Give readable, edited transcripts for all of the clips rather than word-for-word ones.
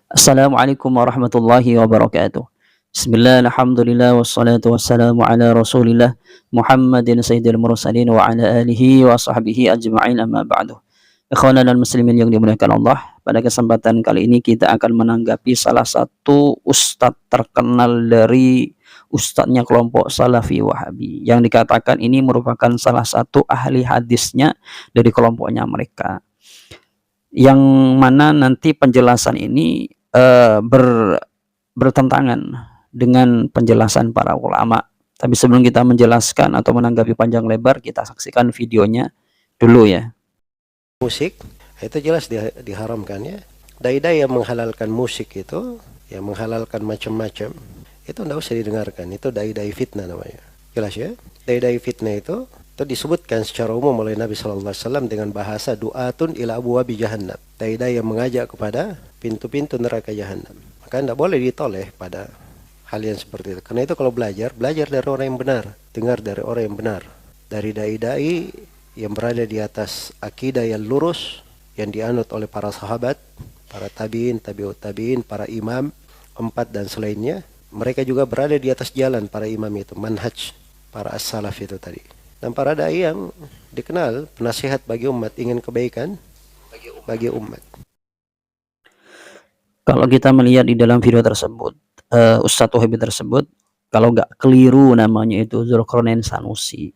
Assalamualaikum warahmatullahi wabarakatuh. Bismillah, alhamdulillah, wassalatu wassalamu ala rasulillah Muhammadin sayyidil mursalin wa ala alihi wa sahbihi ajma'in amma ba'du. Ikhwanan dan muslimin yang dimuliakan Allah, pada kesempatan kali ini kita akan menanggapi salah satu ustadz terkenal dari ustadznya kelompok Salafi Wahabi yang dikatakan ini merupakan salah satu ahli hadisnya dari kelompoknya mereka, yang mana nanti penjelasan ini bertentangan dengan penjelasan para ulama. Tapi sebelum kita menjelaskan atau menanggapi panjang lebar, kita saksikan videonya dulu ya. Musik itu jelas diharamkan ya. Dai-dai yang menghalalkan musik itu, yang menghalalkan macam-macam, itu tidak usah didengarkan. Itu dai-dai fitnah namanya. Jelas ya. Dai-dai fitnah itu disebutkan secara umum oleh Nabi Sallallahu Alaihi Wasallam dengan bahasa du'atun ila abwabi jahannam. Dai-dai yang mengajak kepada pintu-pintu neraka jahanam. Maka tidak boleh ditoleh pada hal yang seperti itu. Karena itu kalau belajar dari orang yang benar, dengar dari orang yang benar, dari dai-dai yang berada di atas akidah yang lurus yang dianut oleh para sahabat, para tabiin, tabiut tabiin, para imam 4 dan selainnya. Mereka juga berada di atas jalan para imam itu, manhaj para as-salaf itu tadi. Dan para dai yang dikenal penasihat bagi umat, ingin kebaikan bagi umat. Kalau kita melihat di dalam video tersebut, Ustadz Wahabi tersebut, kalau nggak keliru namanya itu Zulkarnain Sanusi,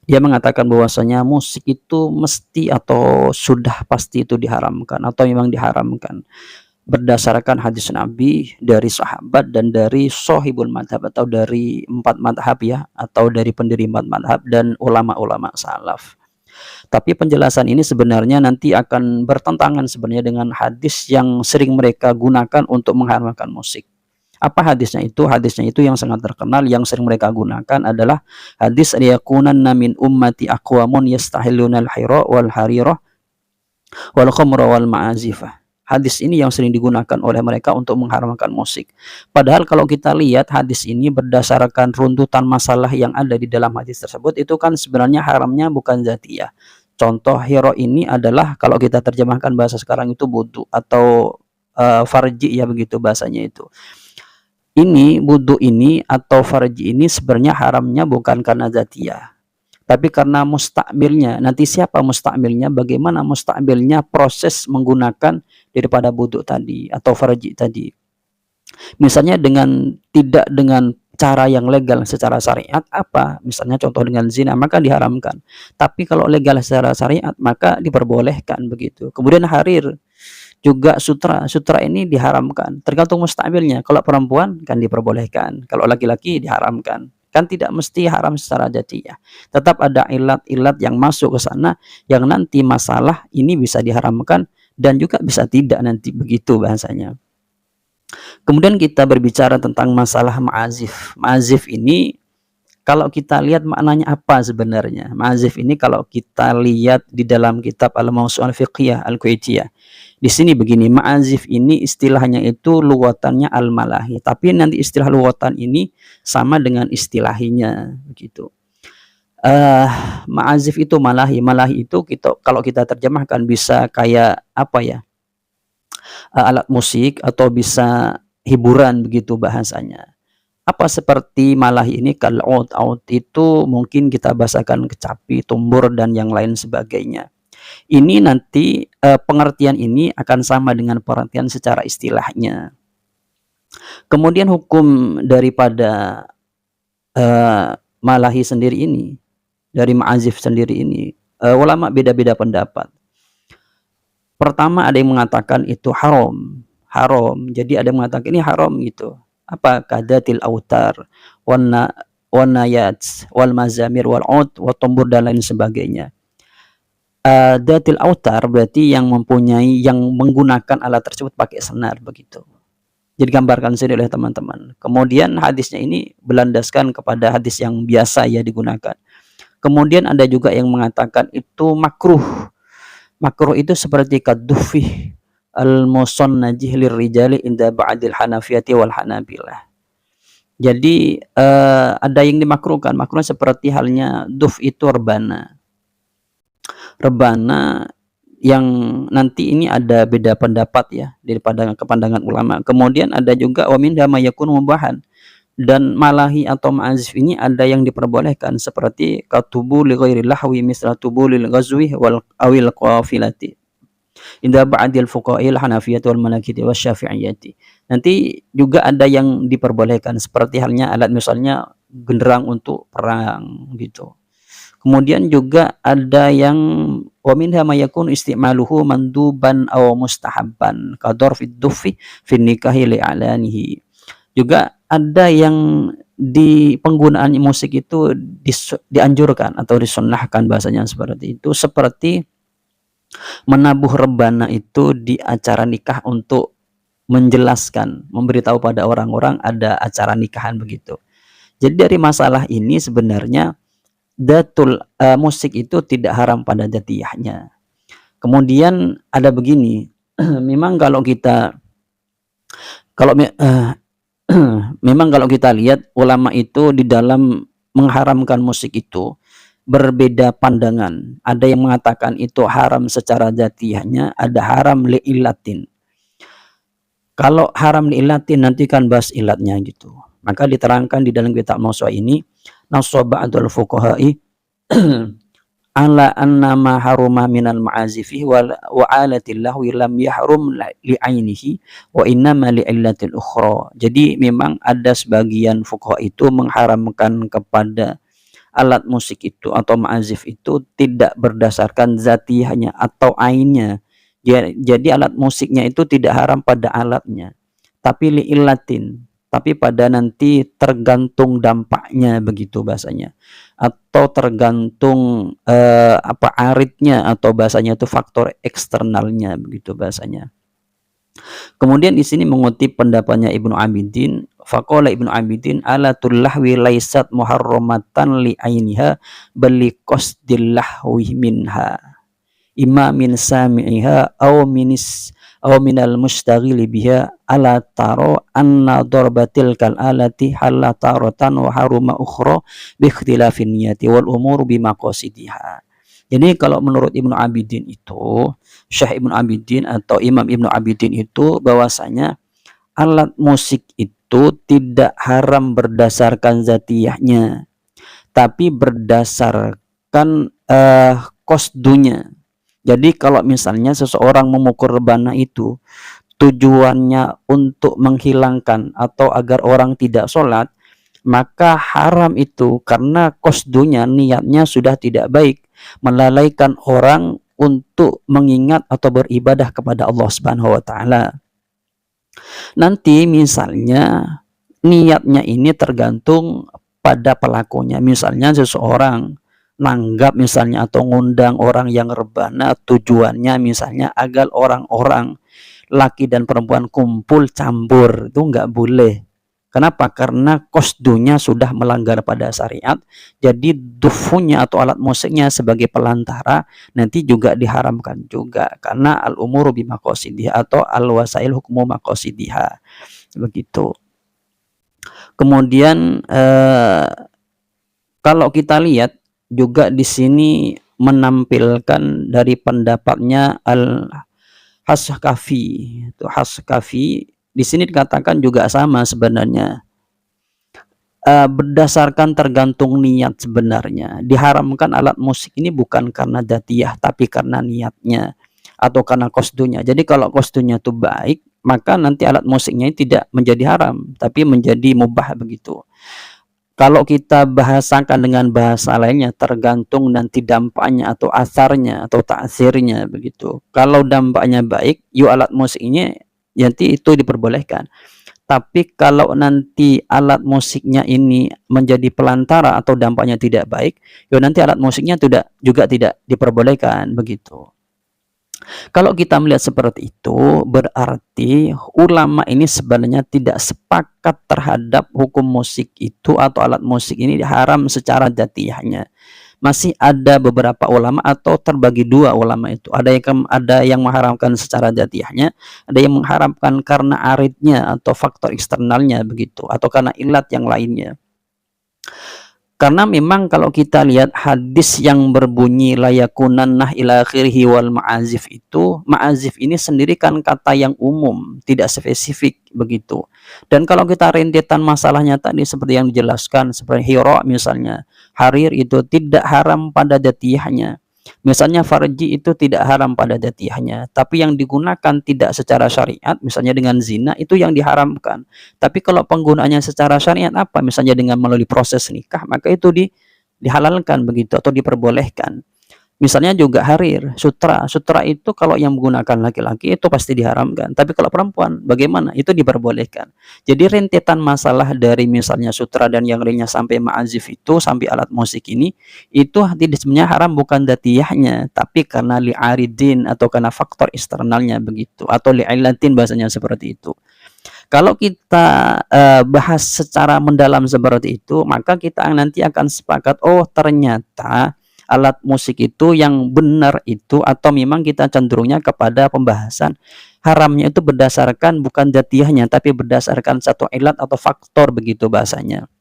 dia mengatakan bahwasanya musik itu mesti atau sudah pasti itu diharamkan atau memang diharamkan berdasarkan hadis Nabi, dari sahabat, dan dari sohibul madhab atau dari 4 madhab ya, atau dari pendiri 4 madhab dan ulama-ulama salaf. Tapi penjelasan ini sebenarnya nanti akan bertentangan sebenarnya dengan hadis yang sering mereka gunakan untuk mengharamkan musik. Apa hadisnya itu? Hadisnya itu yang sangat terkenal, yang sering mereka gunakan adalah hadis liyakunanna min ummati aqwamun yastahilluna al-hira wal harira wal khamra wal ma'azifah. Hadis ini yang sering digunakan oleh mereka untuk mengharamkan musik. Padahal kalau kita lihat hadis ini berdasarkan runtutan masalah yang ada di dalam hadis tersebut, itu kan sebenarnya haramnya bukan zatiyah. Contoh hiro ini adalah kalau kita terjemahkan bahasa sekarang itu wudu atau farji ya, begitu bahasanya itu. Ini wudu ini atau farji ini sebenarnya haramnya bukan karena zatiyah, tapi karena mustakmilnya. Nanti siapa mustakmilnya, bagaimana mustakmilnya proses menggunakan daripada wudu tadi atau farji tadi. Misalnya tidak dengan cara yang legal secara syariat, apa misalnya contoh dengan zina, maka diharamkan. Tapi kalau legal secara syariat maka diperbolehkan, begitu. Kemudian harir juga, sutra ini diharamkan, tergantung mustakmilnya. Kalau perempuan kan diperbolehkan, kalau laki-laki diharamkan. Kan tidak mesti haram secara jatiyah, tetap ada ilat-ilat yang masuk ke sana, yang nanti masalah ini bisa diharamkan dan juga bisa tidak, nanti begitu bahasanya. Kemudian kita berbicara tentang masalah ma'azif. Ma'azif ini kalau kita lihat maknanya apa sebenarnya. Ma'azif ini kalau kita lihat di dalam kitab Al-Mawsu'ah Al-Fiqhiyah Al-Kuwaitiyah, di sini begini, ma'azif ini istilahnya itu luwatannya al-malahi, tapi nanti istilah luwatan ini sama dengan istilahinya, begitu. Ma'azif itu malahi. Malahi itu kalau kita terjemahkan bisa kayak apa ya, alat musik atau bisa hiburan, begitu bahasanya. Apa seperti malahi ini, kalau out itu mungkin kita bahasakan kecapi, tumbur, dan yang lain sebagainya. Ini nanti pengertian ini akan sama dengan pengertian secara istilahnya. Kemudian hukum daripada malahi sendiri ini, dari ma'azif sendiri ini, ulama beda-beda pendapat. Pertama ada yang mengatakan itu haram. Jadi ada yang mengatakan ini haram gitu. Apa? Kadatil autar, wanayat, wal mazamir, wal ud, wa tumbur, dan lain sebagainya. Datil autar berarti yang menggunakan alat tersebut pakai senar, begitu. Jadi gambarkan sendiri oleh teman-teman. Kemudian hadisnya ini berlandaskan kepada hadis yang biasa ya digunakan. Kemudian ada juga yang mengatakan itu makruh. Makruh itu seperti kadufi al-musannajih lirrijali inda ba'dil hanafiyati wal hanabilah. Jadi ada yang dimakruhkan. Makruh seperti halnya duf itu rebana. Rebana yang nanti ini ada beda pendapat ya dari kepandangan ulama. Kemudian ada juga wa minha ma yakunu mubahan, dan malahi atau ma'azif ini ada yang diperbolehkan seperti katubu li ghairi lahwi misla tubu lil ghazwi wal awil qafilati inda ba'dil fuqahil hanafiyati wal malikiyati wasyafi'iyati. Nanti juga ada yang diperbolehkan seperti halnya alat misalnya genderang untuk perang gitu. Kemudian juga ada yang wa minha ma yakunu isti'maluhu manduban aw mustahabban ka darfid duffi fi nikahi li alanihi. Juga ada yang di penggunaan musik itu dianjurkan atau disunnahkan bahasanya seperti itu, seperti menabuh rebana itu di acara nikah untuk menjelaskan, memberitahu pada orang-orang ada acara nikahan begitu. Jadi dari masalah ini sebenarnya musik itu tidak haram pada dzatiyahnya. Kemudian ada begini, memang kalau kita memang kalau kita lihat ulama itu di dalam mengharamkan musik itu berbeda pandangan. Ada yang mengatakan itu haram secara dzatiyahnya, ada haram li'illatin. Kalau haram li'illatin nanti kan bahas ilatnya gitu. Maka diterangkan di dalam kitab Mawsu'ah ini, nassa ba'dul fuqaha'i ala anna ma haruma minal ma'azifi wa alatil lahwi lam yahrum li'ainihi wa innama li'illatil ukhra. Jadi memang ada sebagian fuqaha itu mengharamkan kepada alat musik itu atau ma'azif itu tidak berdasarkan zatiyahnya atau ainnya. Jadi alat musiknya itu tidak haram pada alatnya, tapi li'illatin, tapi pada nanti tergantung dampaknya begitu bahasanya, atau tergantung aritnya atau bahasanya itu faktor eksternalnya begitu bahasanya. Kemudian di sini mengutip pendapatnya Ibnu Abidin, faqala Ibnu Abidin alatul lahwi laisat muharramatan li ainiha bal li qasdil lahwi minha imma min sami'iha aw minal mustaghili biha ala taro anna darbatil kal alati halla taratan wa haruma ukhra bi ikhtilafin niyati wal umur bi maqasidiha. Jadi kalau menurut Ibnu Abidin itu, Syekh Ibnu Abidin atau Imam Ibnu Abidin itu bahwasanya alat musik itu tidak haram berdasarkan zatiyahnya, tapi berdasarkan qasdunya. Jadi kalau misalnya seseorang memukul rebana itu tujuannya untuk menghilangkan atau agar orang tidak sholat, maka haram itu karena qasdunya, niatnya sudah tidak baik, melalaikan orang untuk mengingat atau beribadah kepada Allah Subhanahu wa taala. Nanti misalnya niatnya ini tergantung pada pelakunya. Misalnya seseorang nanggap misalnya atau ngundang orang yang rebana, tujuannya misalnya agar orang-orang laki dan perempuan kumpul campur, itu nggak boleh. Kenapa? Karena qasdunya sudah melanggar pada syariat. Jadi dufunya atau alat musiknya sebagai pelantara nanti juga diharamkan juga, karena al-umuru bimaqasidiha atau al-wasail hukmu maqasidiha begitu. Kemudian kalau kita lihat juga di sini menampilkan dari pendapatnya Al-Haskafi. Itu Haskafi di sini dikatakan juga sama sebenarnya. Berdasarkan tergantung niat sebenarnya. Diharamkan alat musik ini bukan karena dzatiyah tapi karena niatnya atau karena qasdunya. Jadi kalau qasdunya itu baik, maka nanti alat musiknya tidak menjadi haram tapi menjadi mubah begitu. Kalau kita bahasakan dengan bahasa lainnya, tergantung nanti dampaknya atau asarnya atau ta'sirnya begitu. Kalau dampaknya baik, yuk alat musiknya nanti itu diperbolehkan. Tapi kalau nanti alat musiknya ini menjadi pelantara atau dampaknya tidak baik, yuk nanti alat musiknya juga tidak diperbolehkan begitu. Kalau kita melihat seperti itu, berarti ulama ini sebenarnya tidak sepakat terhadap hukum musik itu atau alat musik ini haram secara dzatiyahnya. Masih ada beberapa ulama atau terbagi dua ulama itu. Ada yang mengharamkan secara dzatiyahnya, ada yang mengharamkan karena aridnya atau faktor eksternalnya begitu, atau karena ilat yang lainnya. Karena memang kalau kita lihat hadis yang berbunyi layakunannah ila akhirih wal ma'azif itu, ma'azif ini sendiri kan kata yang umum, tidak spesifik begitu. Dan kalau kita rentetan masalahnya tadi seperti yang dijelaskan, seperti hira misalnya, harir itu tidak haram pada datiahnya. Misalnya farji itu tidak haram pada datiahnya, tapi yang digunakan tidak secara syariat, misalnya dengan zina, itu yang diharamkan. Tapi kalau penggunaannya secara syariat apa? Misalnya dengan melalui proses nikah, maka itu dihalalkan begitu atau diperbolehkan. Misalnya juga harir, sutra. Sutra itu kalau yang menggunakan laki-laki itu pasti diharamkan. Tapi kalau perempuan bagaimana? Itu diperbolehkan. Jadi rentetan masalah dari misalnya sutra dan yang lainnya sampai ma'azif itu, sampai alat musik ini, itu tidak sebenarnya haram bukan datiyahnya, tapi karena li'aridin atau karena faktor eksternalnya begitu. Atau li'illatin bahasanya seperti itu. Kalau kita bahas secara mendalam seperti itu, maka kita nanti akan sepakat, oh ternyata alat musik itu yang benar itu, atau memang kita cenderungnya kepada pembahasan haramnya itu berdasarkan bukan datiahnya, tapi berdasarkan satu ilat atau faktor begitu bahasanya.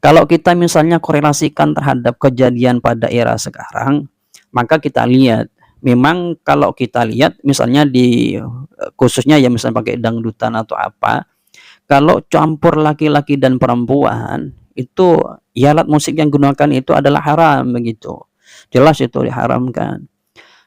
Kalau kita misalnya korelasikan terhadap kejadian pada era sekarang, maka kita lihat memang kalau kita lihat misalnya di khususnya ya misalnya pakai dangdutan atau apa, kalau campur laki-laki dan perempuan itu ya alat musik yang digunakan itu adalah haram begitu. Jelas itu diharamkan.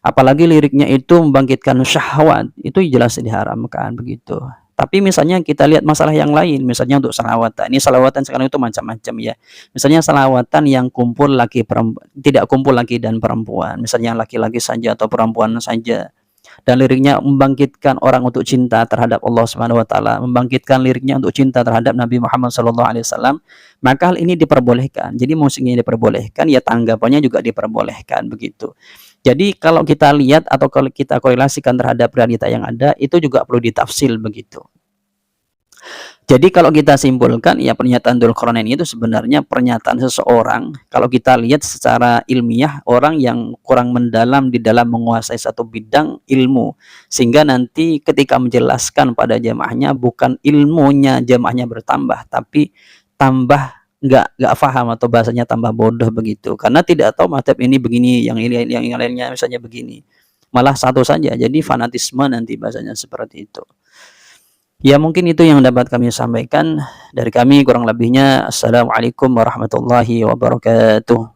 Apalagi liriknya itu membangkitkan syahwat, itu jelas diharamkan begitu. Tapi misalnya kita lihat masalah yang lain, misalnya untuk salawatan. Ini salawatan sekarang itu macam-macam ya. Misalnya salawatan yang kumpul laki perempuan, tidak kumpul laki dan perempuan. Misalnya laki-laki saja atau perempuan saja. Dan liriknya membangkitkan orang untuk cinta terhadap Allah Subhanahu wa taala, membangkitkan liriknya untuk cinta terhadap Nabi Muhammad SAW, maka hal ini diperbolehkan. Jadi musiknya diperbolehkan, ya tanggapannya juga diperbolehkan begitu. Jadi kalau kita lihat atau kalau kita korelasikan terhadap realita yang ada, itu juga perlu ditafsir begitu. Jadi kalau kita simpulkan ya pernyataan Dzulqarnain itu sebenarnya pernyataan seseorang, kalau kita lihat secara ilmiah, orang yang kurang mendalam di dalam menguasai satu bidang ilmu, sehingga nanti ketika menjelaskan pada jamaahnya bukan ilmunya jamaahnya bertambah, tapi tambah nggak paham atau bahasanya tambah bodoh begitu, karena tidak tahu mazhab ini begini, yang ini yang lainnya misalnya begini, malah satu saja, jadi fanatisme nanti bahasanya seperti itu. Ya mungkin itu yang dapat kami sampaikan dari kami, kurang lebihnya assalamualaikum warahmatullahi wabarakatuh.